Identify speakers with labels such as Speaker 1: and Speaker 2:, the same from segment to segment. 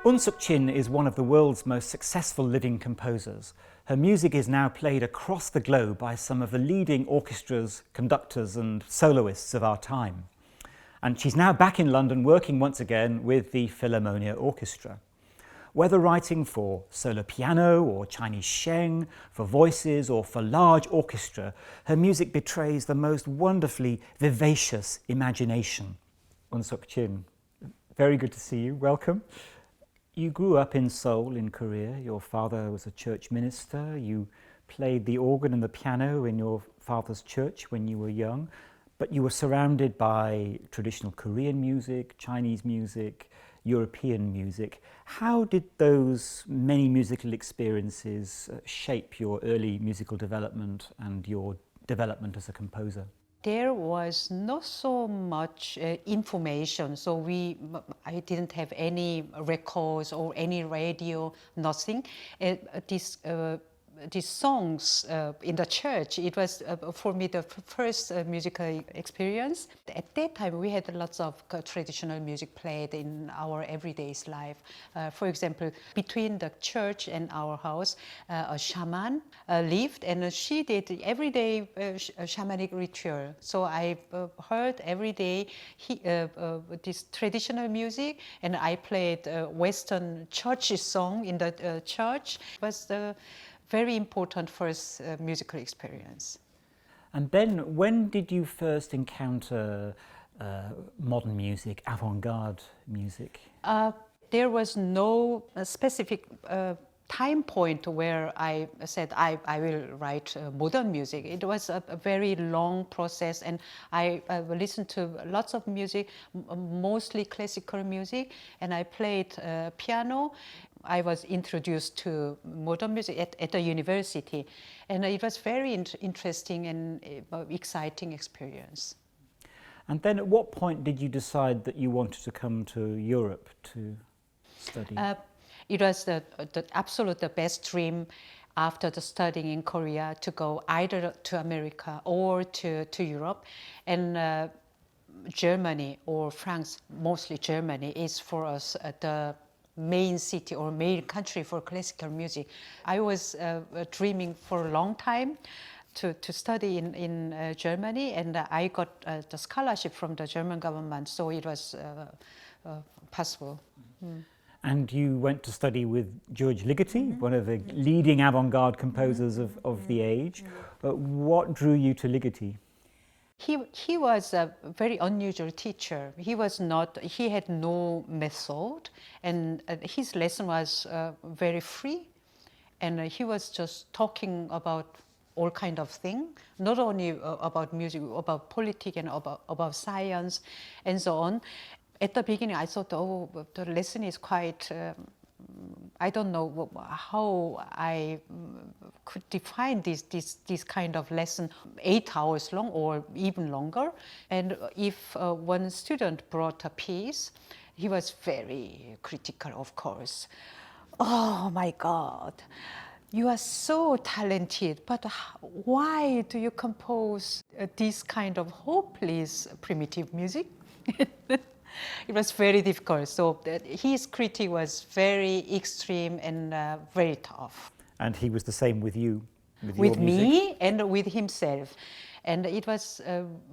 Speaker 1: Unsuk is one of the world's most successful living composers. Her music is now played across the globe by some of the leading orchestras, conductors and soloists of our time. And she's now back in London working once again with the Philharmonia Orchestra. Whether writing for solo piano or Chinese sheng, for voices or for large orchestra, her music betrays the most wonderfully vivacious imagination. Unsuk, very good to see you. Welcome. You grew up in Seoul in Korea. Your father was a church minister. You played the organ and the piano in your father's church when you were young, but you were surrounded by traditional Korean music, Chinese music, European music. How did those many musical experiences shape your early musical development and your development as a composer?
Speaker 2: There was not so much information, so I didn't have any records or any radio, nothing. These songs in the church, it was for me the first musical experience. At that time, we had lots of traditional music played in our everyday life. For example, between the church and our house, a shaman lived, and she did everyday shamanic ritual. So I heard every day this traditional music, and I played Western church song in the church. It was the very important first musical experience.
Speaker 1: And then when did you first encounter modern music, avant-garde music?
Speaker 2: There was no specific time point where I said I will write modern music. It was a very long process, and I listened to lots of music, mostly classical music, and I played piano. I was introduced to modern music at the university, and it was very interesting and exciting experience.
Speaker 1: And then at what point did you decide that you wanted to come to Europe to study?
Speaker 2: It was the best dream after the studying in Korea to go either to America or to Europe. And Germany or France, mostly Germany, is for us the main city or main country for classical music. I was dreaming for a long time to study in Germany, and I got the scholarship from the German government, so it was possible.
Speaker 1: And you went to study with George Ligeti, one of the leading avant-garde composers of the age. What drew you to Ligeti?
Speaker 2: He was a very unusual teacher. He had no method, and his lesson was very free, and he was just talking about all kind of things, not only about music, about politics and about science and so on. At the beginning, I thought, oh, the lesson is quite, I don't know how I could define this kind of lesson, 8 hours long or even longer. And if one student brought a piece, he was very critical, of course. Oh my God, you are so talented, but why do you compose this kind of hopeless primitive music? It was very difficult. So his critique was very extreme and very tough.
Speaker 1: And he was the same with you?
Speaker 2: With me and with himself. And it was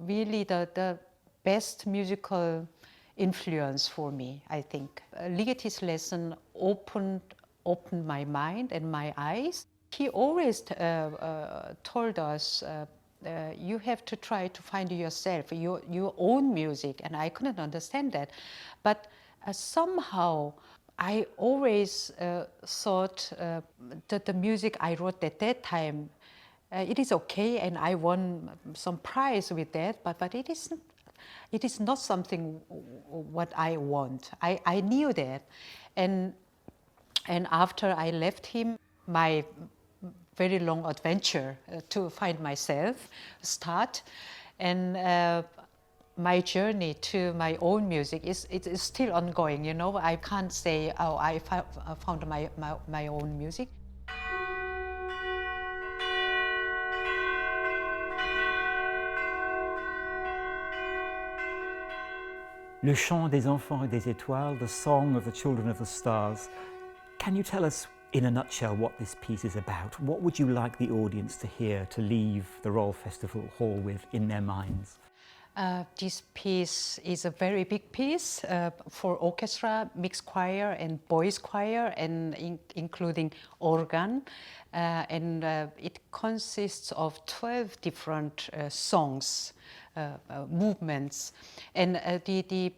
Speaker 2: really the best musical influence for me, I think. Ligeti's lesson opened my mind and my eyes. He always told us you have to try to find yourself, your own music, and I couldn't understand that. But somehow I always thought that the music I wrote at that time, it is okay, and I won some prize with that, but it is not something what I want. I knew that, and after I left him, my very long adventure to find myself start, and my journey to my own music is still ongoing. You know, I can't say, oh, I found my own music.
Speaker 1: Le chant des enfants et des étoiles, the song of the children of the stars. Can you tell us in a nutshell what this piece is about? What would you like the audience to hear, to leave the Royal Festival Hall with in their minds?
Speaker 2: This piece is a very big piece for orchestra, mixed choir and boys choir, and including organ. It consists of 12 different songs, movements. And the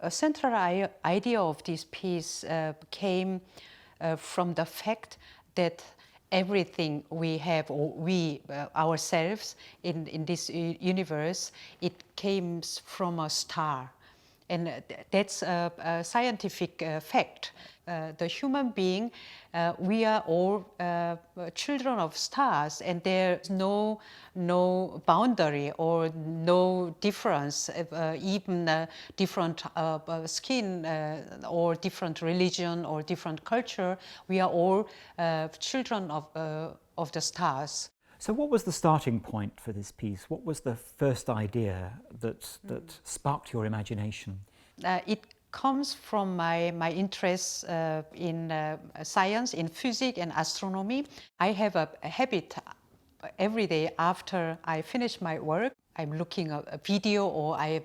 Speaker 2: central idea of this piece came from the fact that everything we have, or we ourselves in this universe, it came from a star. And that's a scientific fact. The human being, we are all children of stars, and there's no boundary or no difference, even different skin or different religion or different culture. We are all children of the stars.
Speaker 1: So what was the starting point for this piece? What was the first idea that sparked your imagination?
Speaker 2: It comes from my interest in science, in physics and astronomy. I have a habit every day after I finish my work. I'm looking at a video, or I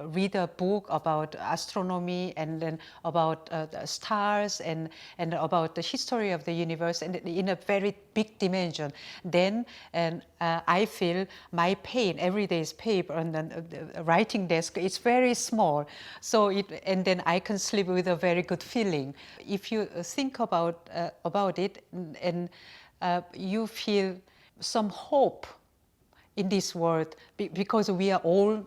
Speaker 2: read a book about astronomy, and then about the stars and about the history of the universe, and in a very big dimension. Then I feel my pen, every day's paper on the writing desk, it's very small. So and then I can sleep with a very good feeling. If you think about it, and you feel some hope in this world, because we are all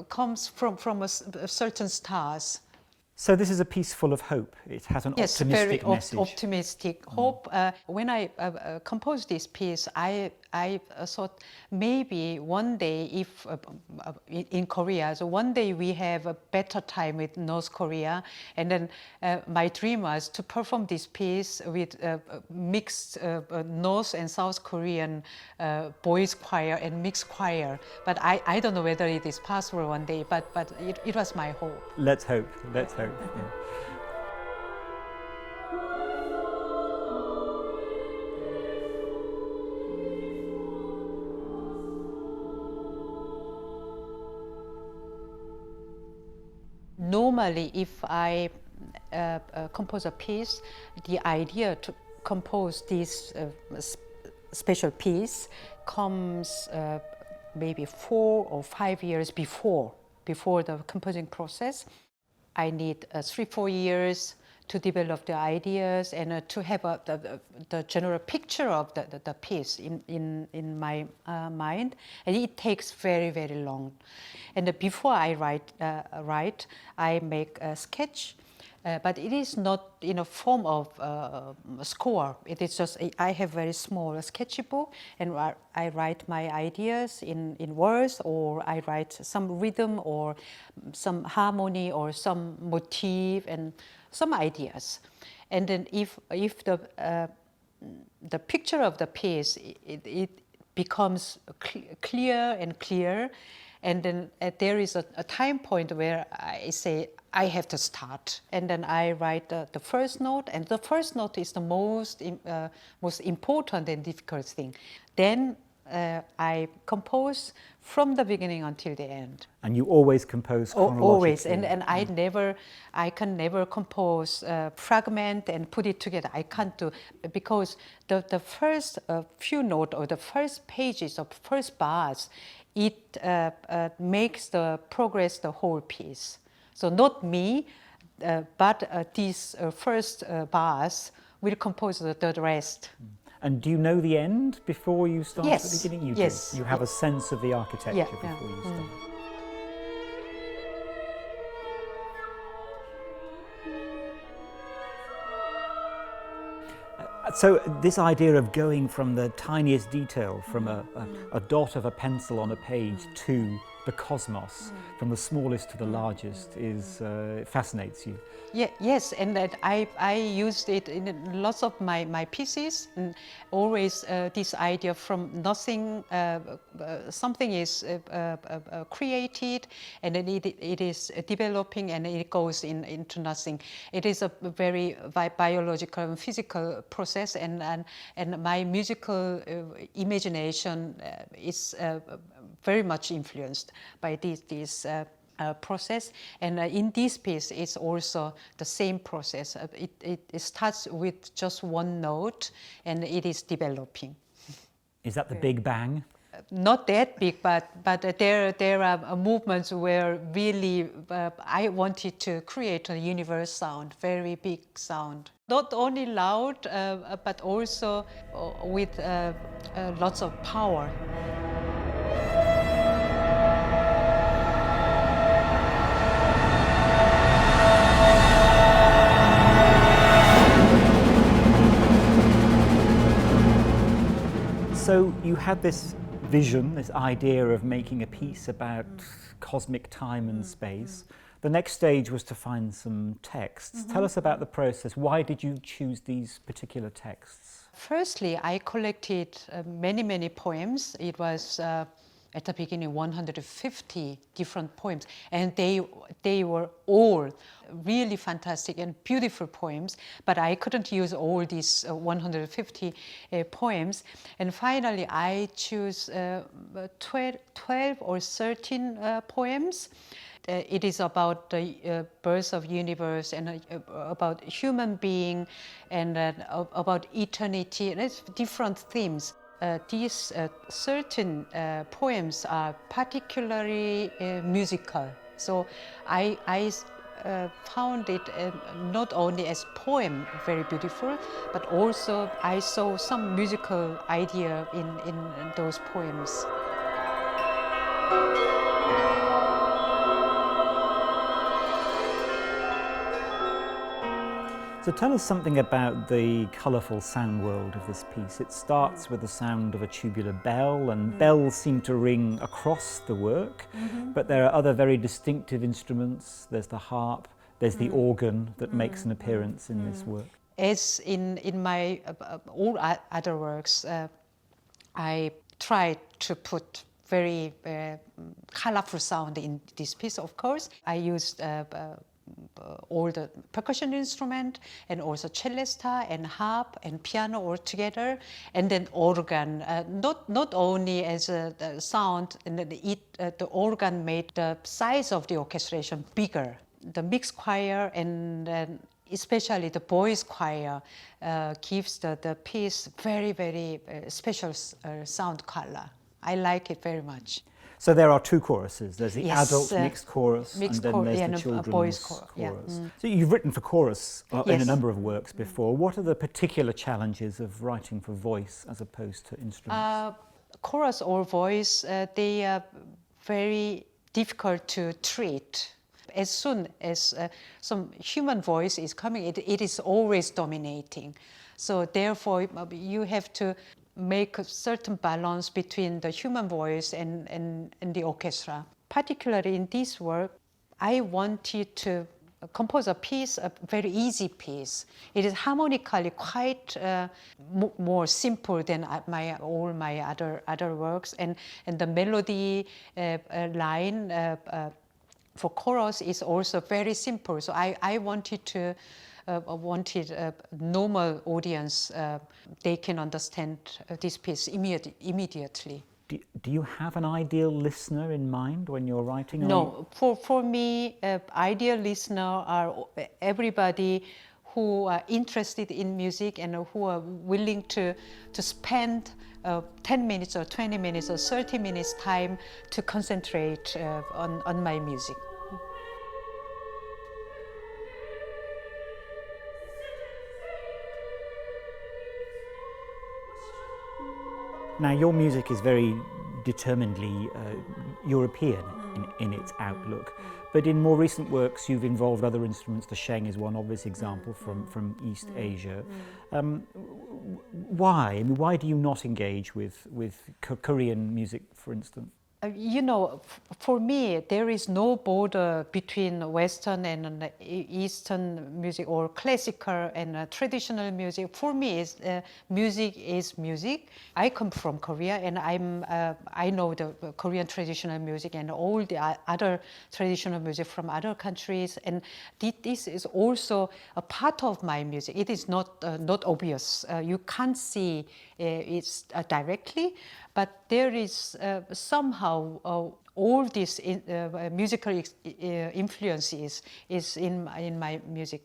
Speaker 2: comes from a certain stars.
Speaker 1: So this is a piece full of hope. It has an optimistic message.
Speaker 2: Very optimistic hope. When I composed this piece, I thought maybe one day, if in Korea, so one day we have a better time with North Korea, and then my dream was to perform this piece with mixed North and South Korean boys choir and mixed choir. But I don't know whether it is possible one day, but it was my hope.
Speaker 1: Let's hope, let's hope. Yeah.
Speaker 2: Normally, if I compose a piece, the idea to compose this special piece comes maybe 4 or 5 years before the composing process. I need 3-4 years to develop the ideas and to have the general picture of the piece in my mind, and it takes very, very long. And before I write, I make a sketch, but it is not in a form of score. It is just I have very small sketchbook, and I write my ideas in words, or I write some rhythm or some harmony or some motif and some ideas. And then if the picture of the piece it becomes clear and clear, and then there is a time point where I say I have to start, and then I write the first note, and the first note is the most important and difficult thing. Then I compose from the beginning until the end.
Speaker 1: And you always compose chronologically?
Speaker 2: Always, and I can never compose fragment and put it together. I can't do, because the first few notes or the first pages of first bars, it makes the progress the whole piece. So not me, but these first bars will compose the rest.
Speaker 1: And do you know the end before you start at the beginning? You
Speaker 2: Yes.
Speaker 1: do. You have a sense of the architecture before you start. So this idea of going from the tiniest detail, from a dot of a pencil on a page to the cosmos, from the smallest to the largest, is it fascinates you.
Speaker 2: Yeah, yes, and that I used it in lots of my pieces, and always this idea from nothing, something is created, and then it is developing, and it goes into nothing. It is a very biological and physical process, and my musical imagination is very much influenced by this process, and in this piece it's also the same process. It starts with just one note and it is developing.
Speaker 1: Is that the Big Bang?
Speaker 2: Not that big, but there are movements where really I wanted to create a universe sound, very big sound. Not only loud, but also with lots of power.
Speaker 1: So you had this vision, this idea of making a piece about cosmic time and space. The next stage was to find some texts. Tell us about the process. Why did you choose these particular texts?
Speaker 2: Firstly, I collected many poems. It was at the beginning 150 different poems, and they were all really fantastic and beautiful poems, but I couldn't use all these 150 poems. And finally I chose 12 or 13 poems. It is about the birth of universe, and about human being, and about eternity, and it's different themes. These certain poems are particularly musical. So I found it not only as poem very beautiful, but also I saw some musical idea in those poems.
Speaker 1: So tell us something about the colourful sound world of this piece. It starts with the sound of a tubular bell, and bells seem to ring across the work, but there are other very distinctive instruments. There's the harp, there's the organ that makes an appearance in this work.
Speaker 2: As in my all other works, I tried to put very colorful sound in this piece, of course. I used all the percussion instrument, and also cellista and harp and piano all together, and then organ. Not only as a sound, and the organ made the size of the orchestration bigger. The mixed choir and especially the boys' choir gives the piece very special sound color. I like it very much.
Speaker 1: So there are two choruses. There's the
Speaker 2: Yes,
Speaker 1: adult mixed chorus, and then there's the children's
Speaker 2: boys'
Speaker 1: chorus.
Speaker 2: yeah.
Speaker 1: So you've written for chorus in a
Speaker 2: Yes.
Speaker 1: number of works before. What are the particular challenges of writing for voice as opposed to instruments?
Speaker 2: Chorus or voice, they are very difficult to treat. As soon as some human voice is coming, it is always dominating. So therefore, you have to make a certain balance between the human voice and the orchestra. Particularly in this work, I wanted to compose a piece, a very easy piece. It is harmonically quite more simple than all my other works, and the melody line for chorus is also very simple. So I wanted a normal audience, they can understand this piece immediately.
Speaker 1: Do you have an ideal listener in mind when you're writing?
Speaker 2: No, for me, ideal listener are everybody who are interested in music and who are willing to spend 10 minutes or 20 minutes or 30 minutes time to concentrate on my music.
Speaker 1: Now, your music is very determinedly European in its outlook, but in more recent works you've involved other instruments. The sheng is one obvious example from East Asia. Why? I mean, why do you not engage with Korean music, for instance?
Speaker 2: You know, for me, there is no border between Western and Eastern music, or classical and traditional music. For me, music is music. I come from Korea, and I know the Korean traditional music and all the other traditional music from other countries, and this is also a part of my music. It is not obvious. You can't see it directly, but there is somehow all these musical influences is in my music.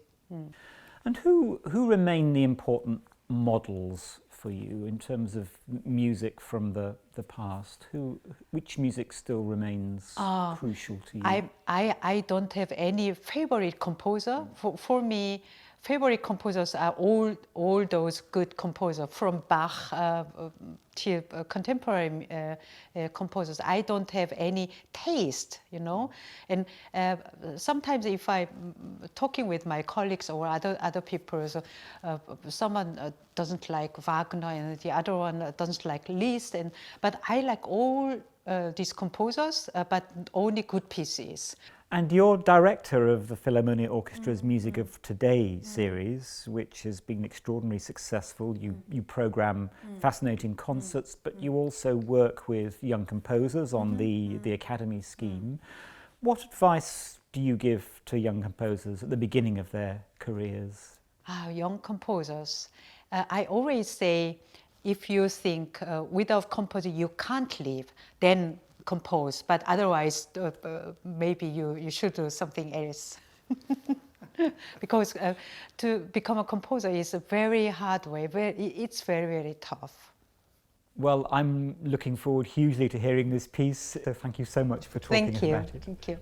Speaker 1: And who remain the important models for you in terms of music from the past? Which music still remains crucial to you?
Speaker 2: I don't have any favorite composer. For me, favorite composers are all those good composers, from Bach to contemporary composers. I don't have any taste, you know. And sometimes if I'm talking with my colleagues or other people, so, someone doesn't like Wagner and the other one doesn't like Liszt, but I like all these composers, but only good pieces.
Speaker 1: And you're director of the Philharmonia Orchestra's Music of Today series, which has been extraordinarily successful. You program fascinating concerts, but you also work with young composers on the Academy scheme. What advice do you give to young composers at the beginning of their careers?
Speaker 2: Young composers. I always say, if you think without composing you can't live, then compose, but otherwise maybe you should do something else. Because to become a composer is a very hard way. It's very, very tough.
Speaker 1: Well, I'm looking forward hugely to hearing this piece, so thank you so much for talking about it.
Speaker 2: Thank you.